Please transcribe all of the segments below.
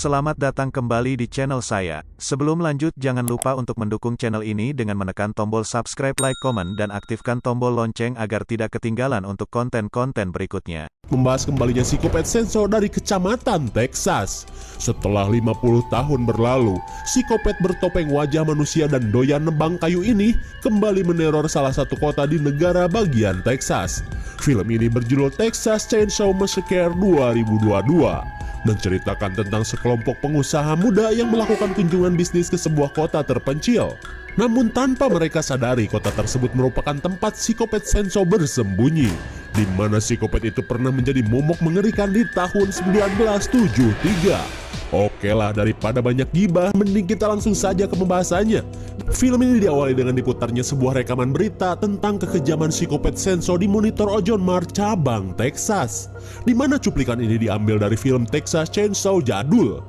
Selamat datang kembali di channel saya. Sebelum lanjut jangan lupa untuk mendukung channel ini dengan menekan tombol subscribe, like, komen, dan aktifkan tombol lonceng agar tidak ketinggalan untuk konten-konten berikutnya. Membahas kembalinya psikopat Senso dari Kecamatan Texas. Setelah 50 tahun berlalu, psikopat bertopeng wajah manusia dan doyan nebang kayu ini kembali meneror salah satu kota di negara bagian Texas. Film ini berjudul Texas Chainsaw Massacre 2022. Menceritakan tentang sekelompok pengusaha muda yang melakukan kunjungan bisnis ke sebuah kota terpencil. Namun tanpa mereka sadari, kota tersebut merupakan tempat psikopat Senso bersembunyi, di mana psikopat itu pernah menjadi momok mengerikan di tahun 1973. Oke lah, daripada banyak gibah, mending kita langsung saja ke pembahasannya. Film ini diawali dengan diputarnya sebuah rekaman berita tentang kekejaman psikopat Senso di monitor Ojon Mart cabang Texas, di mana cuplikan ini diambil dari film Texas Chainsaw jadul.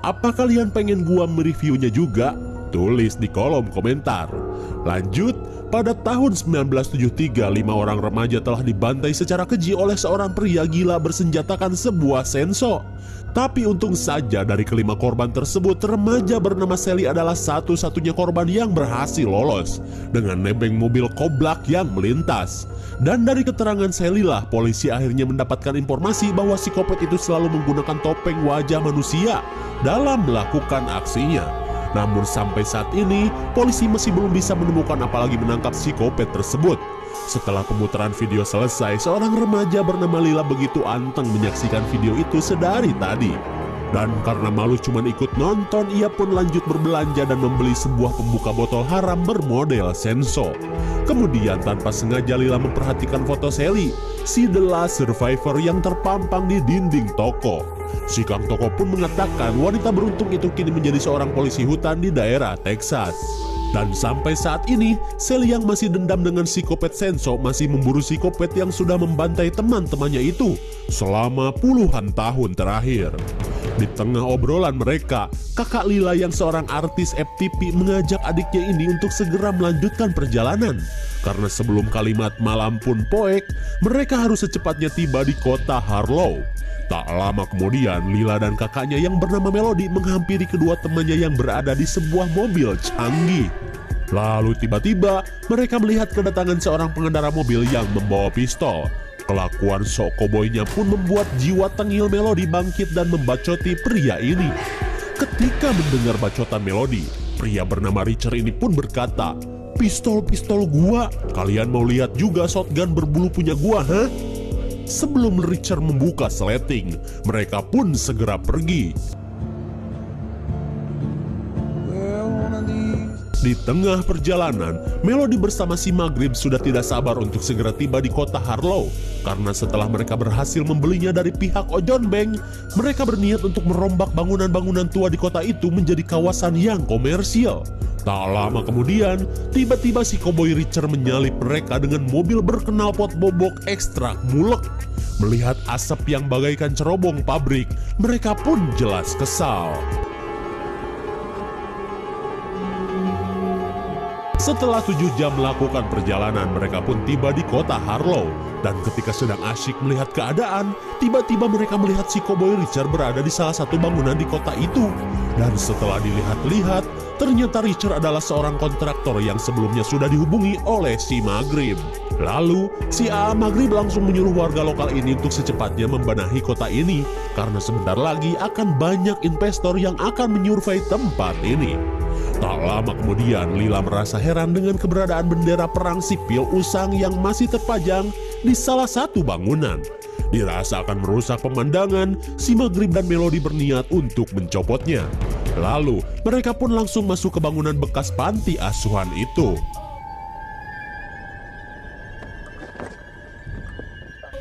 Apa kalian pengen gua mereviewnya juga? Tulis di kolom komentar. Lanjut, pada tahun 1973, 5 orang remaja telah dibantai secara keji oleh seorang pria gila bersenjatakan sebuah senso. Tapi untung saja dari kelima korban tersebut, remaja bernama Sally adalah satu-satunya korban yang berhasil lolos dengan nebeng mobil koblak yang melintas. Dan dari keterangan Sally lah, polisi akhirnya mendapatkan informasi bahwa psikopat itu selalu menggunakan topeng wajah manusia dalam melakukan aksinya. Namun sampai saat ini, polisi masih belum bisa menemukan apalagi menangkap psikopat tersebut. Setelah pemutaran video selesai, seorang remaja bernama Lila begitu anteng menyaksikan video itu sedari tadi. Dan karena malu cuman ikut nonton, ia pun lanjut berbelanja dan membeli sebuah pembuka botol haram bermodel Senso. Kemudian tanpa sengaja Lila memperhatikan foto Sally, si The Last Survivor yang terpampang di dinding toko. Si kang toko pun mengatakan wanita beruntung itu kini menjadi seorang polisi hutan di daerah Texas. Dan sampai saat ini, Sally yang masih dendam dengan psikopat Senso masih memburu psikopat yang sudah membantai teman-temannya itu selama puluhan tahun terakhir. Di tengah obrolan mereka, kakak Lila yang seorang artis FTP mengajak adiknya ini untuk segera melanjutkan perjalanan. Karena sebelum kalimat malam pun poek, mereka harus secepatnya tiba di kota Harlow. Tak lama kemudian, Lila dan kakaknya yang bernama Melody menghampiri kedua temannya yang berada di sebuah mobil canggih. Lalu tiba-tiba, mereka melihat kedatangan seorang pengendara mobil yang membawa pistol. Kelakuan sok koboynya pun membuat jiwa tengil Melody bangkit dan membacoti pria ini. Ketika mendengar bacotan Melody, pria bernama Richard ini pun berkata, "Pistol-pistol gua, kalian mau lihat juga shotgun berbulu punya gua, hah?" Sebelum Richard membuka sleting, mereka pun segera pergi. Di tengah perjalanan, Melody bersama si Maghrib sudah tidak sabar untuk segera tiba di kota Harlow. Karena setelah mereka berhasil membelinya dari pihak Ojon Bank, mereka berniat untuk merombak bangunan-bangunan tua di kota itu menjadi kawasan yang komersial. Tak lama kemudian, tiba-tiba si koboi Richard menyalip mereka dengan mobil berknalpot bobok ekstrak mulek. Melihat asap yang bagaikan cerobong pabrik, mereka pun jelas kesal. Setelah 7 jam melakukan perjalanan, mereka pun tiba di kota Harlow. Dan ketika sedang asyik melihat keadaan, tiba-tiba mereka melihat si koboi Richard berada di salah satu bangunan di kota itu. Dan setelah dilihat-lihat, ternyata Richard adalah seorang kontraktor yang sebelumnya sudah dihubungi oleh si Maghrib. Lalu, si A.A. Maghrib langsung menyuruh warga lokal ini untuk secepatnya membenahi kota ini, karena sebentar lagi akan banyak investor yang akan menyurvei tempat ini. Tak lama kemudian, Lila merasa heran dengan keberadaan bendera perang sipil usang yang masih terpajang di salah satu bangunan. Dirasa akan merusak pemandangan, si Maghrib dan Melody berniat untuk mencopotnya. Lalu, mereka pun langsung masuk ke bangunan bekas panti asuhan itu.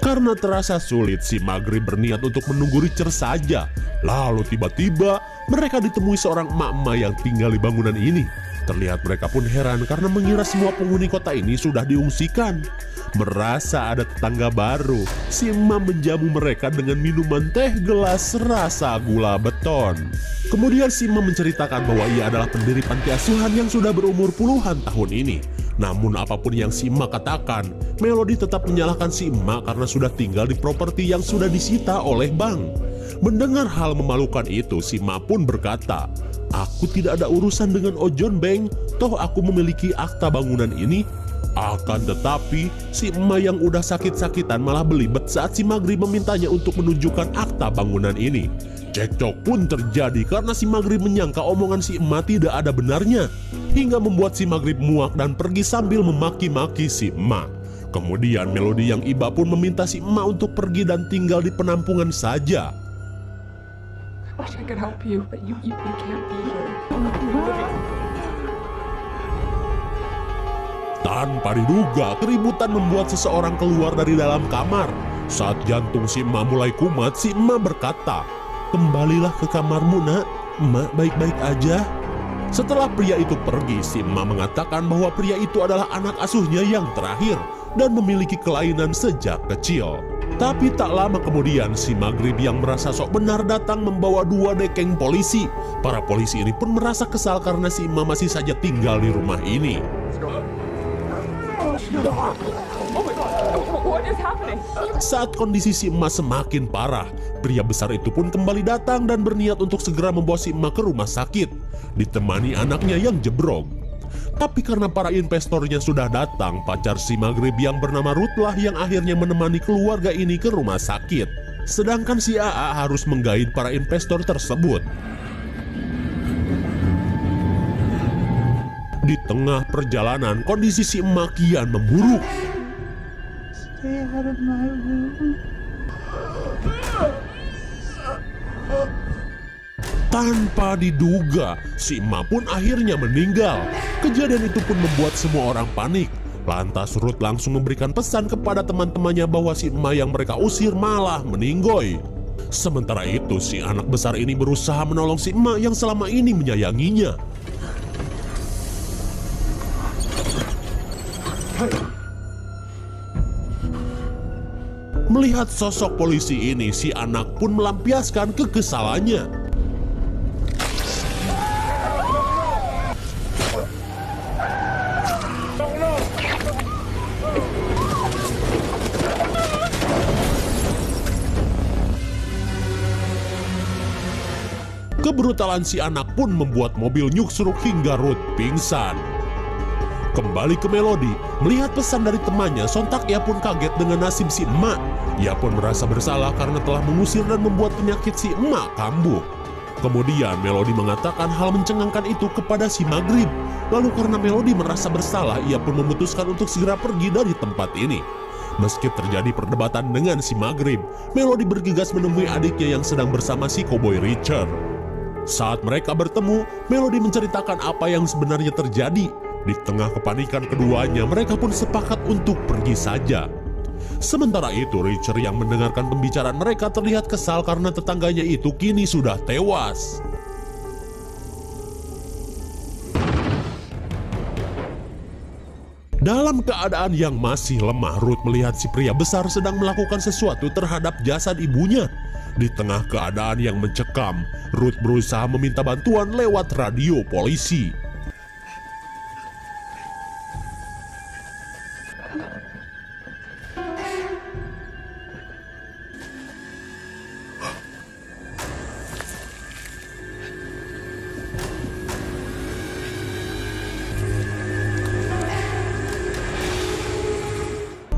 Karena terasa sulit, si Maghrib berniat untuk menunggu Richard saja. Lalu tiba-tiba, mereka ditemui seorang emak-emak yang tinggal di bangunan ini. Terlihat mereka pun heran karena mengira semua penghuni kota ini sudah diungsikan. Merasa ada tetangga baru, si emak menjamu mereka dengan minuman teh gelas rasa gula beton. Kemudian si emak menceritakan bahwa ia adalah pendiri panti asuhan yang sudah berumur puluhan tahun ini. Namun apapun yang si emak katakan, Melody tetap menyalahkan si emak karena sudah tinggal di properti yang sudah disita oleh bank. Mendengar hal memalukan itu, si Ma pun berkata, "Aku tidak ada urusan dengan Ojon Beng, toh aku memiliki akta bangunan ini." Akan tetapi, si Ma yang udah sakit-sakitan malah belibet saat si Maghrib memintanya untuk menunjukkan akta bangunan ini. Cekcok pun terjadi karena si Maghrib menyangka omongan si Ma tidak ada benarnya, hingga membuat si Maghrib muak dan pergi sambil memaki-maki si Ma. Kemudian Melody yang iba pun meminta si Ma untuk pergi dan tinggal di penampungan saja. Wish I could help you, but you can't be here. Tanpa diduga, keributan membuat seseorang keluar dari dalam kamar. Saat jantung si Ma mulai kumat, si Ma berkata, "Kembalilah ke kamarmu, nak. Emak baik-baik aja." Setelah pria itu pergi, si Ma mengatakan bahwa pria itu adalah anak asuhnya yang terakhir dan memiliki kelainan sejak kecil. Tapi tak lama kemudian, si Maghrib yang merasa sok benar datang membawa 2 dekeng polisi. Para polisi ini pun merasa kesal karena si Ma masih saja tinggal di rumah ini. What is happening? Saat kondisi si Ma semakin parah, pria besar itu pun kembali datang dan berniat untuk segera membawa si Ma ke rumah sakit, ditemani anaknya yang jebrok. Tapi karena para investornya sudah datang, pacar si Maghrib yang bernama Ruth lah yang akhirnya menemani keluarga ini ke rumah sakit. Sedangkan si AA harus menggaid para investor tersebut. Di tengah perjalanan, kondisi si Ma kian memburuk. Stay out of my room. Tanpa diduga, si Ma pun akhirnya meninggal. Kejadian itu pun membuat semua orang panik. Lantas Ruth langsung memberikan pesan kepada teman-temannya bahwa si Ma yang mereka usir malah meninggoy. Sementara itu, si anak besar ini berusaha menolong si Ma yang selama ini menyayanginya. Melihat sosok polisi ini, si anak pun melampiaskan kekesalannya. Kebrutalan si anak pun membuat mobil nyuksruk hingga Ruth pingsan. Kembali ke Melody, melihat pesan dari temannya, sontak ia pun kaget dengan nasib si emak. Ia pun merasa bersalah karena telah mengusir dan membuat penyakit si emak kambuh. Kemudian Melody mengatakan hal mencengangkan itu kepada si Maghrib. Lalu karena Melody merasa bersalah, ia pun memutuskan untuk segera pergi dari tempat ini. Meski terjadi perdebatan dengan si Maghrib, Melody bergegas menemui adiknya yang sedang bersama si Cowboy Richard. Saat mereka bertemu, Melody menceritakan apa yang sebenarnya terjadi. Di tengah kepanikan keduanya, mereka pun sepakat untuk pergi saja. Sementara itu, Richard yang mendengarkan pembicaraan mereka terlihat kesal karena tetangganya itu kini sudah tewas. Dalam keadaan yang masih lemah, Ruth melihat si pria besar sedang melakukan sesuatu terhadap jasad ibunya. Di tengah keadaan yang mencekam, Ruth berusaha meminta bantuan lewat radio polisi.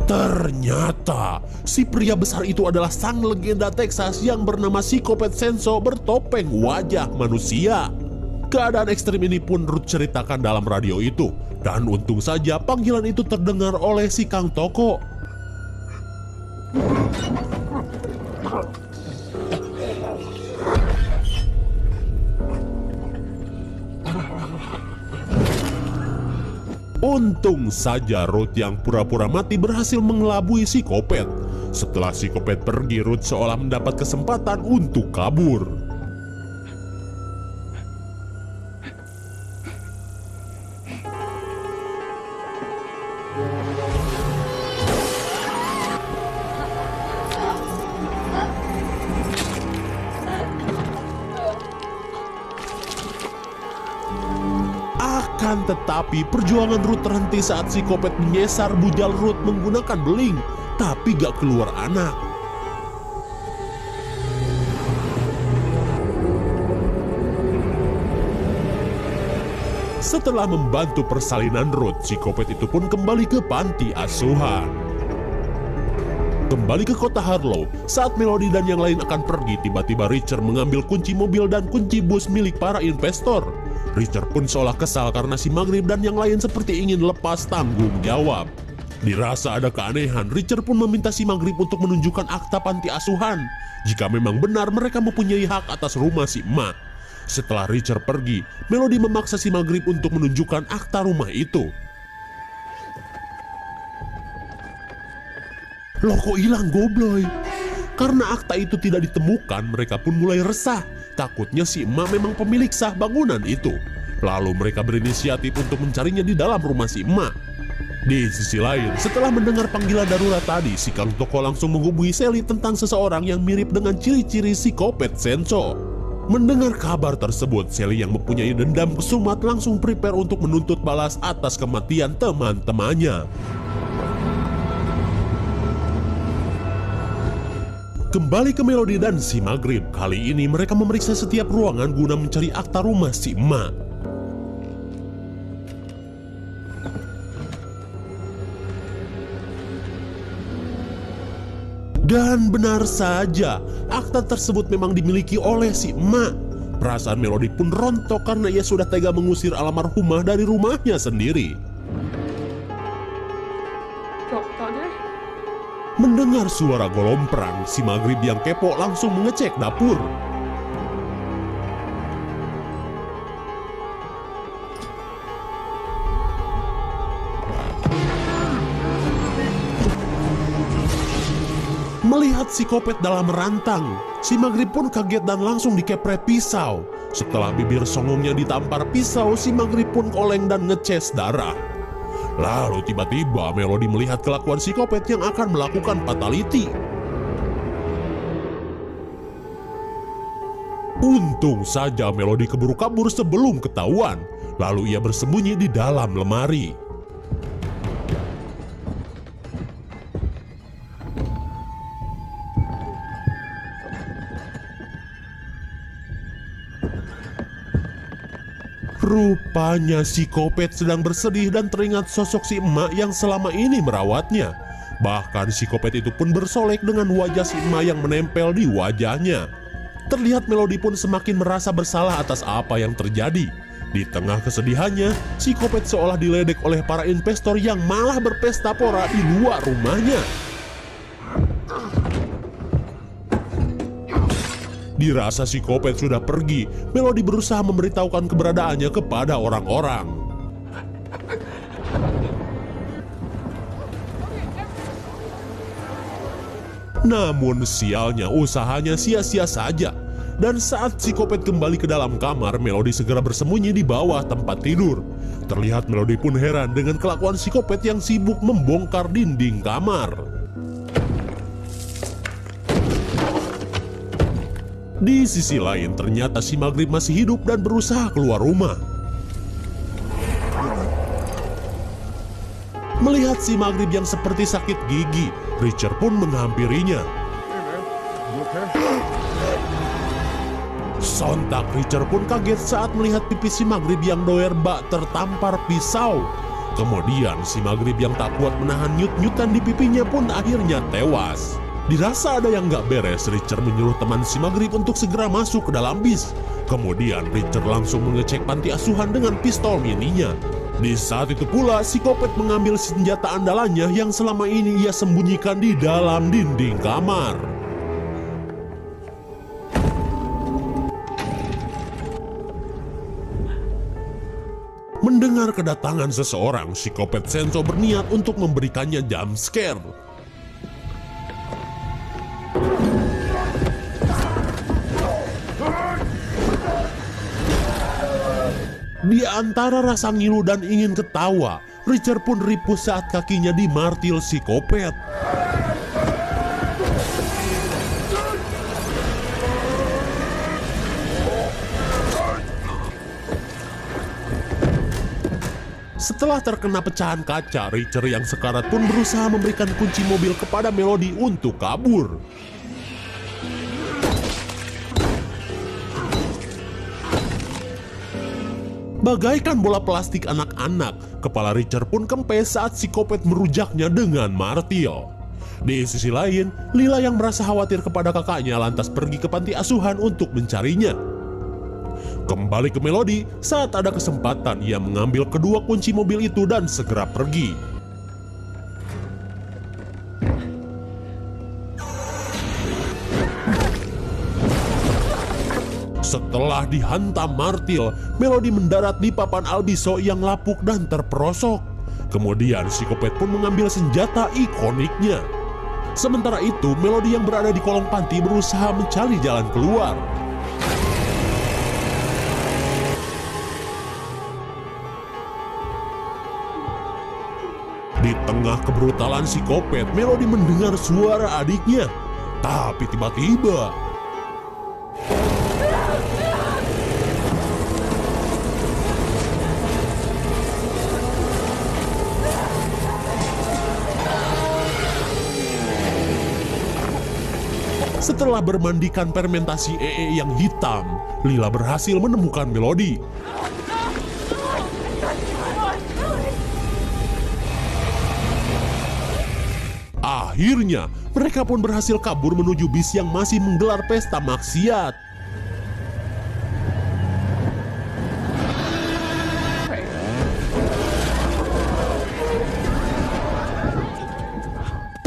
Ternyata si pria besar itu adalah sang legenda Texas yang bernama Psikopat Senso bertopeng wajah manusia. Keadaan ekstrim ini pun Ruth ceritakan dalam radio itu. Dan untung saja panggilan itu terdengar oleh si Kang Toko. Untung saja Ruth yang pura-pura mati berhasil mengelabui psikopat. Setelah psikopat pergi, Ruth seolah mendapat kesempatan untuk kabur. Akan tetapi perjuangan Ruth terhenti saat psikopat menyesar bujal Ruth menggunakan beling, tapi gak keluar anak. Setelah membantu persalinan Ruth, psikopat itu pun kembali ke panti asuhan. Kembali ke kota Harlow, saat Melody dan yang lain akan pergi, tiba-tiba Richard mengambil kunci mobil dan kunci bus milik para investor. Richard pun seolah kesal karena si Maghrib dan yang lain seperti ingin lepas tanggung jawab. Dirasa ada keanehan, Richard pun meminta si Maghrib untuk menunjukkan akta panti asuhan jika memang benar mereka mempunyai hak atas rumah si emak. Setelah Richard pergi, Melody memaksa si Maghrib untuk menunjukkan akta rumah itu. Loh, kok hilang gobloy? Karena akta itu tidak ditemukan, mereka pun mulai resah. Takutnya si emak memang pemilik sah bangunan itu. Lalu mereka berinisiatif untuk mencarinya di dalam rumah si emak. Di sisi lain, setelah mendengar panggilan darurat tadi, si Kang Toko langsung menghubungi Sally tentang seseorang yang mirip dengan ciri-ciri psikopat Senso. Mendengar kabar tersebut, Sally yang mempunyai dendam kesumat langsung prepare untuk menuntut balas atas kematian teman-temannya. Kembali ke Melody dan si Maghrib, kali ini mereka memeriksa setiap ruangan guna mencari akta rumah si emak. Dan benar saja, akta tersebut memang dimiliki oleh si emak. Perasaan Melody pun rontok karena ia sudah tega mengusir almarhumah dari rumahnya sendiri. Mendengar suara golong perang, si Maghrib yang kepo langsung mengecek dapur. Melihat psikopat dalam rantang, si Maghrib pun kaget dan langsung dikepret pisau. Setelah bibir songongnya ditampar pisau, si Maghrib pun oleng dan ngeces darah. Lalu tiba-tiba Melody melihat kelakuan psikopat yang akan melakukan fatality. Untung saja Melody keburu kabur sebelum ketahuan. Lalu ia bersembunyi di dalam lemari. Rupanya psikopat sedang bersedih dan teringat sosok si emak yang selama ini merawatnya. Bahkan psikopat itu pun bersolek dengan wajah si emak yang menempel di wajahnya. Terlihat Melody pun semakin merasa bersalah atas apa yang terjadi. Di tengah kesedihannya, psikopat seolah diledek oleh para investor yang malah berpesta pora di luar rumahnya. Dirasa psikopat sudah pergi, Melody berusaha memberitahukan keberadaannya kepada orang-orang. Namun sialnya usahanya sia-sia saja. Dan saat psikopat kembali ke dalam kamar, Melody segera bersembunyi di bawah tempat tidur. Terlihat Melody pun heran dengan kelakuan psikopat yang sibuk membongkar dinding kamar. Di sisi lain, ternyata si Maghrib masih hidup dan berusaha keluar rumah. Melihat si Maghrib yang seperti sakit gigi, Richard pun menghampirinya. Sontak Richard pun kaget saat melihat pipi si Maghrib yang doer bak tertampar pisau. Kemudian si Maghrib yang tak kuat menahan nyut-nyutan di pipinya pun akhirnya tewas. Dirasa ada yang gak beres, Richard menyuruh teman si Maghrib untuk segera masuk ke dalam bis. Kemudian Richard langsung mengecek panti asuhan dengan pistol mininya. Di saat itu pula, psikopat mengambil senjata andalannya yang selama ini ia sembunyikan di dalam dinding kamar. Mendengar kedatangan seseorang, psikopat Senso berniat untuk memberikannya jump scare. Di antara rasa ngilu dan ingin ketawa, Richard pun ripuh saat kakinya dimartil psikopat. Setelah terkena pecahan kaca, Richard yang sekarat pun berusaha memberikan kunci mobil kepada Melody untuk kabur. Bagaikan bola plastik anak-anak, kepala Richard pun kempes saat psikopat merujaknya dengan martil. Di sisi lain, Lila yang merasa khawatir kepada kakaknya lantas pergi ke panti asuhan untuk mencarinya. Kembali ke Melody, saat ada kesempatan ia mengambil kedua kunci mobil itu dan segera pergi. Setelah dihantam martil, Melody mendarat di papan Albiso yang lapuk dan terperosok. Kemudian psikopat pun mengambil senjata ikoniknya. Sementara itu, Melody yang berada di kolong panti berusaha mencari jalan keluar. Di tengah kebrutalan psikopat, Melody mendengar suara adiknya. Tapi tiba-tiba setelah bermandikan fermentasi EE yang hitam, Lila berhasil menemukan Melody. Akhirnya, mereka pun berhasil kabur menuju bis yang masih menggelar pesta maksiat.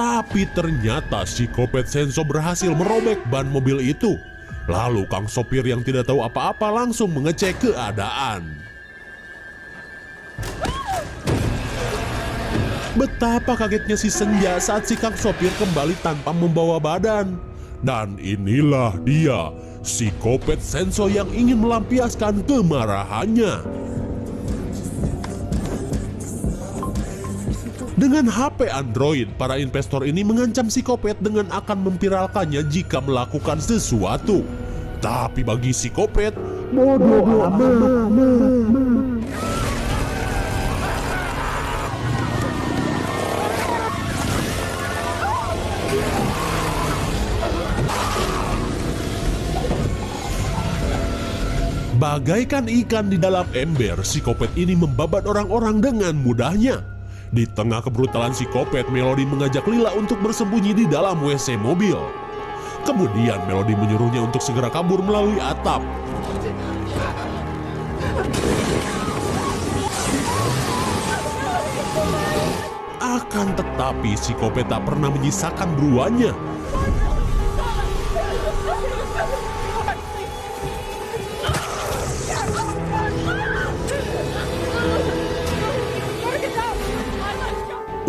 Tapi ternyata psikopat Senso berhasil merobek ban mobil itu. Lalu Kang sopir yang tidak tahu apa-apa langsung mengecek keadaan. Betapa kagetnya si Senja saat si Kang sopir kembali tanpa membawa badan. Dan inilah dia, psikopat Senso yang ingin melampiaskan kemarahannya. Dengan HP Android, para investor ini mengancam psikopat dengan akan memviralkannya jika melakukan sesuatu. Tapi bagi psikopat, bodoh amat. Bagaikan ikan di dalam ember, psikopat ini membabat orang-orang dengan mudahnya. Di tengah kebrutalan psikopat, Melody mengajak Lila untuk bersembunyi di dalam WC mobil. Kemudian Melody menyuruhnya untuk segera kabur melalui atap. Akan tetapi psikopat tak pernah menyisakan buruannya.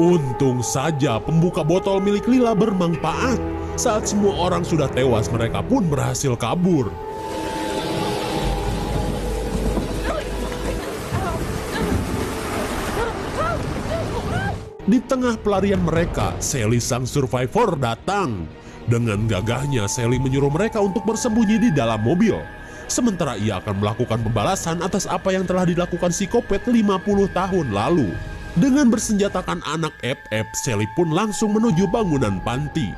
Untung saja pembuka botol milik Lila bermanfaat. Saat semua orang sudah tewas, mereka pun berhasil kabur. Di tengah pelarian mereka, Sally sang survivor datang. Dengan gagahnya, Sally menyuruh mereka untuk bersembunyi di dalam mobil. Sementara ia akan melakukan pembalasan atas apa yang telah dilakukan psikopat 50 tahun lalu. Dengan bersenjatakan anak FF, Sally pun langsung menuju bangunan panti.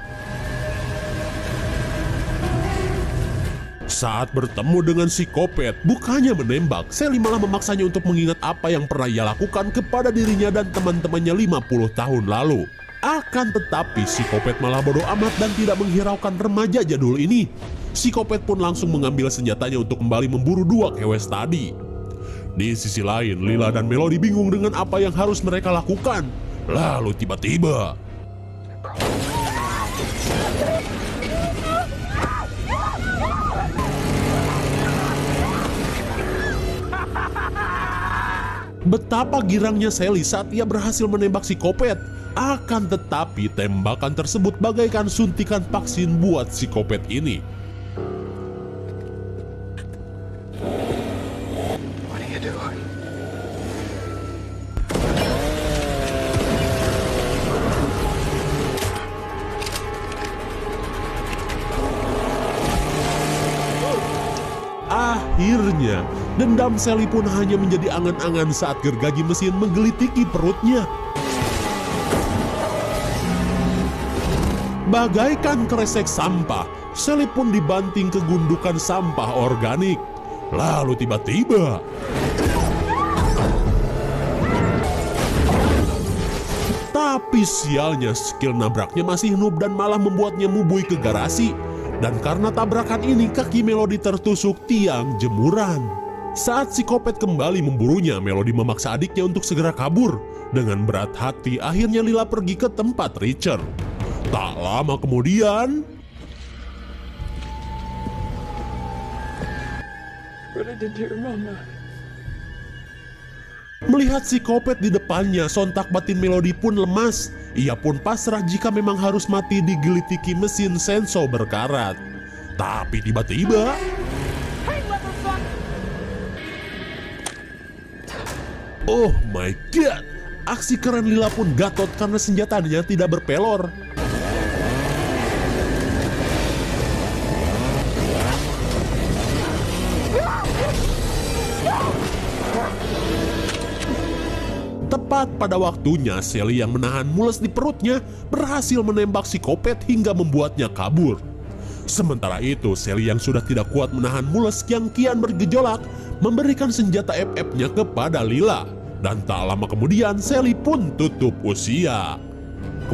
Saat bertemu dengan psikopat, bukannya menembak, Sally malah memaksanya untuk mengingat apa yang pernah ia lakukan kepada dirinya dan teman-temannya 50 tahun lalu. Akan tetapi, psikopat malah bodoh amat dan tidak menghiraukan remaja jadul ini. Psikopat pun langsung mengambil senjatanya untuk kembali memburu dua kewes tadi. Di sisi lain, Lila dan Melody bingung dengan apa yang harus mereka lakukan. Lalu tiba-tiba betapa girangnya Sally saat ia berhasil menembak psikopat. Akan tetapi tembakan tersebut bagaikan suntikan vaksin buat psikopat ini. Akhirnya, dendam Sally pun hanya menjadi angan-angan saat gergaji mesin menggelitiki perutnya. Bagaikan kresek sampah, Sally pun dibanting ke gundukan sampah organik. Lalu tiba-tiba Tapi sialnya skill nabraknya masih noob dan malah membuatnya mubui ke garasi. Dan karena tabrakan ini kaki Melody tertusuk tiang jemuran. Saat psikopat kembali memburunya, Melody memaksa adiknya untuk segera kabur. Dengan berat hati akhirnya Lila pergi ke tempat Richard. Tak lama kemudian, What I did to your mama. melihat psikopat di depannya, sontak batin Melody pun lemas. Ia pun pasrah jika memang harus mati digelitiki mesin senso berkarat. Tapi tiba-tiba, oh my god, aksi keren Lila pun gatot karena senjatanya tidak berpelor. Tepat pada waktunya, Sally yang menahan mules di perutnya berhasil menembak psikopat hingga membuatnya kabur. Sementara itu, Sally yang sudah tidak kuat menahan mules yang kian bergejolak memberikan senjata FF-nya kepada Lila. Dan tak lama kemudian, Sally pun tutup usia.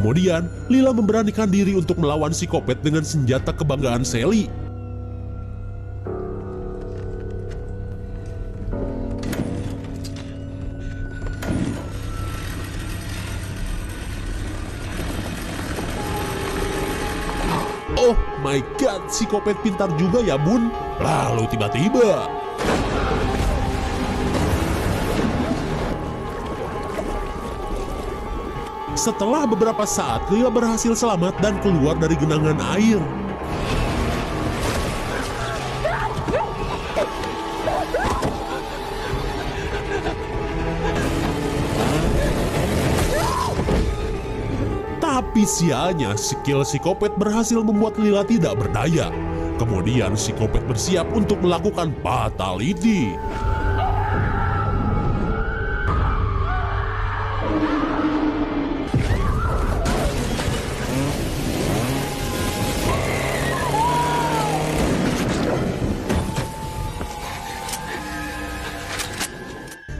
Kemudian, Lila memberanikan diri untuk melawan psikopat dengan senjata kebanggaan Sally. Oh my god, psikopat pintar juga ya bun. Lalu tiba-tiba, setelah beberapa saat, Lila berhasil selamat dan keluar dari genangan air. Tapi sialnya, skill psikopat berhasil membuat Lila tidak berdaya. Kemudian psikopat bersiap untuk melakukan fatality.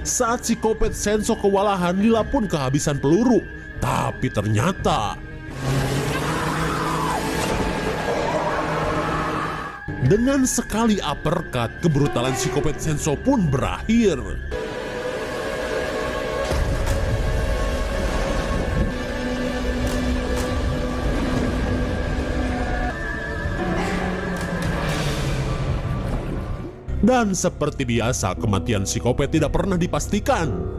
Saat psikopat senso kewalahan, Lila pun kehabisan peluru. Tapi ternyata dengan sekali uppercut, kebrutalan psikopat senso pun berakhir. Dan seperti biasa, kematian psikopat tidak pernah dipastikan.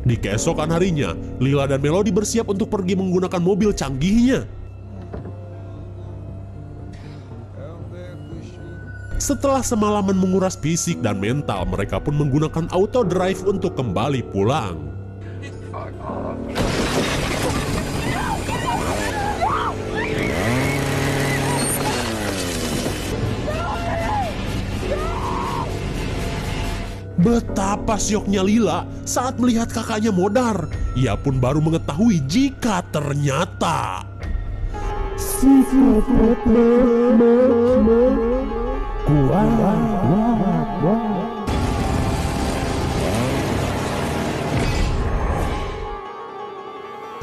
Di keesokan harinya, Lila dan Melody bersiap untuk pergi menggunakan mobil canggihnya. Setelah semalaman menguras fisik dan mental, mereka pun menggunakan auto drive untuk kembali pulang. Betapa syoknya Lila saat melihat kakaknya modar. Ia pun baru mengetahui jika ternyata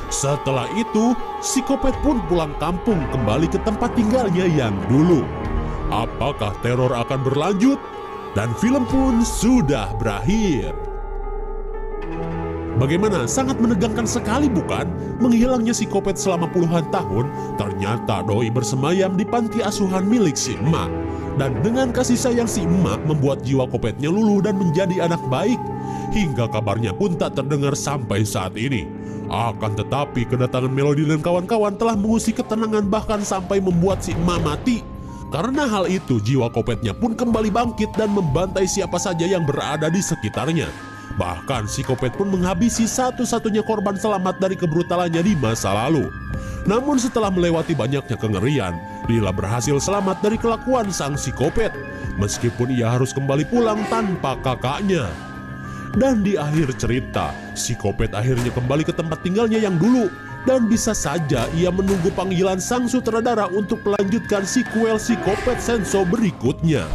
setelah itu, psikopat pun pulang kampung kembali ke tempat tinggalnya yang dulu. Apakah teror akan berlanjut? Dan film pun sudah berakhir. Bagaimana? Sangat menegangkan sekali bukan? Menghilangnya psikopat selama puluhan tahun, ternyata doi bersemayam di panti asuhan milik si emak. Dan dengan kasih sayang si emak membuat jiwa kopetnya luluh dan menjadi anak baik. Hingga kabarnya pun tak terdengar sampai saat ini. Akan tetapi kedatangan Melody dan kawan-kawan telah mengusik ketenangan bahkan sampai membuat si emak mati. Karena hal itu, jiwa kopetnya pun kembali bangkit dan membantai siapa saja yang berada di sekitarnya. Bahkan psikopat pun menghabisi satu-satunya korban selamat dari kebrutalannya di masa lalu. Namun setelah melewati banyaknya kengerian, Lila berhasil selamat dari kelakuan sang psikopat. Meskipun ia harus kembali pulang tanpa kakaknya. Dan di akhir cerita, psikopat akhirnya kembali ke tempat tinggalnya yang dulu. Dan bisa saja ia menunggu panggilan sang sutradara untuk melanjutkan sequel Psikopat Senso berikutnya.